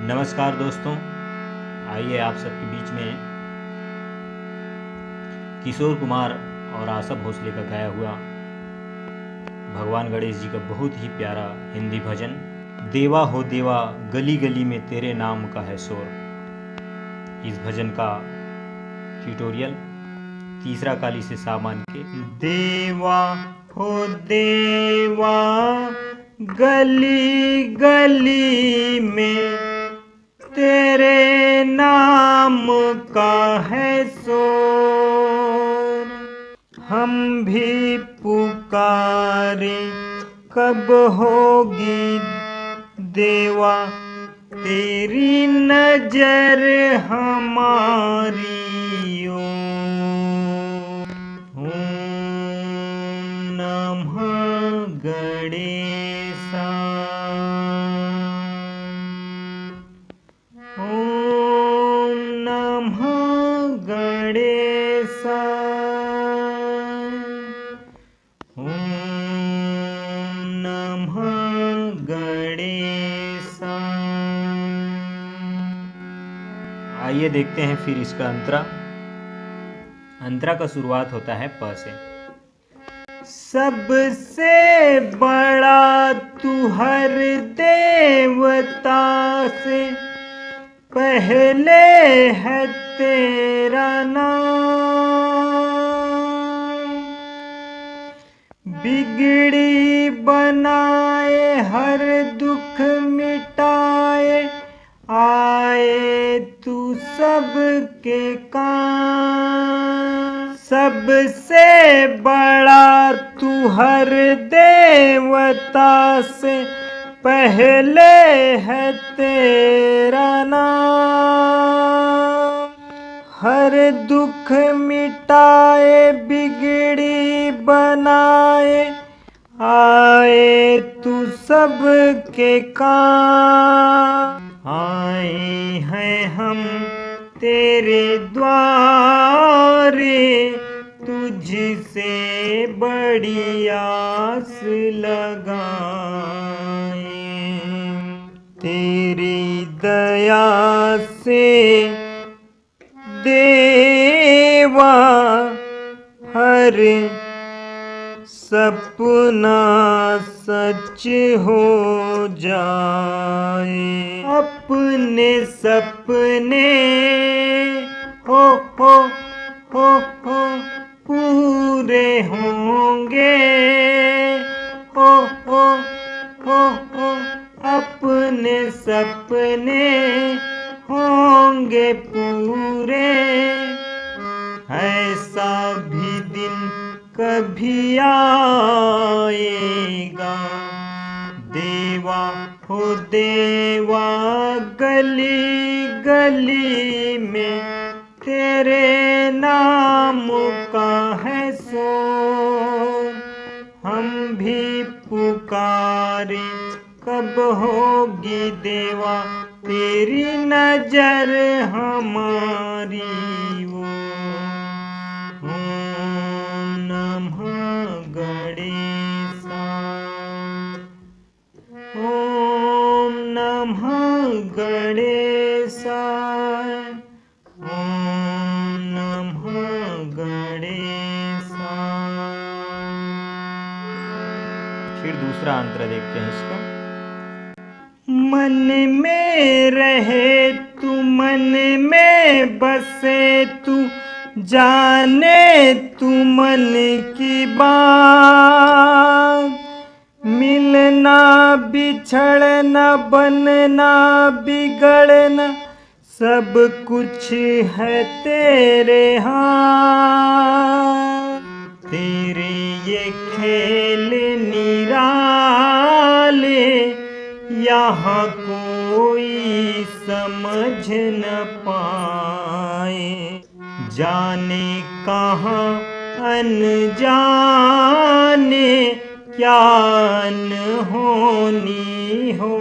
नमस्कार दोस्तों, आइए आप सबके बीच में किशोर कुमार और आशा भोसले का गाया हुआ भगवान गणेश जी का बहुत ही प्यारा हिंदी भजन देवा हो देवा गली गली में तेरे नाम का है शोर। इस भजन का ट्यूटोरियल तीसरा काली से सामान के देवा हो देवा गली गली में तेरे नाम का है शोर। हम भी पुकारे कब होगी देवा तेरी नजर हमारी ओर। ओम नमः गणेशाय, ओम नमः गणेशाय, ओम नमः गणेशाय। आइए देखते हैं फिर इसका अंतरा का शुरुआत होता है प से। सबसे बड़ा तू हर देवता से पहले है तेरा नाम। बिगड़ी बनाए हर दुख मिटाए आए तू सबके काम। सबसे बड़ा तू हर देवता से पहले है तेरा नाम। हर दुख मिटाए बिगड़ी बनाए आए तू सबके काम। आए हैं हम तेरे द्वारे तुझसे बड़ी आस लगाए। तेरी दया से देवा हर सपना सच हो जाए। अपने सपने हो पूरे होंगे। हो अपने सपने होंगे पूरे। ऐसा भी दिन कभी आएगा देवा हो देवा गली गली में तेरे नाम का है शोर। हम भी पुकारे कब होगी देवा तेरी नजर हमारी ओर। ओम नमः गणेशाय, ओम नमः गणेशाय, ओम नमः गणेशाय। फिर दूसरा अंतर देखते हैं इसका। मन में रहे तू मन में बसे तू जाने तू मन की बात। मिलना बिछड़ना बनना बिगड़ना सब कुछ है तेरे हाथ। तेरे ये खेल निराले यहाँ कोई समझ न पाए। जाने कहाँ अनजाने क्या अनहोनी हो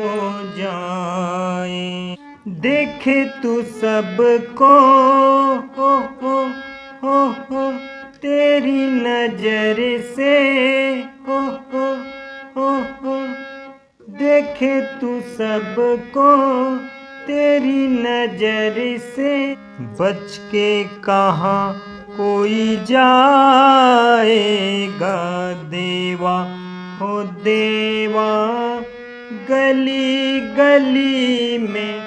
जाए। देखे तू सबको हो तेरी नजर से हो देखे तू सबको तेरी नजर से बच के कहाँ कोई जाएगा। देवा हो देवा गली गली में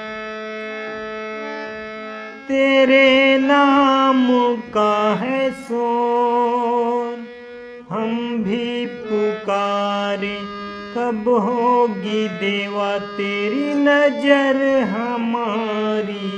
तेरे नाम का है शोर। हम भी पुकारे कब होगी देवा तेरी नजर हमारी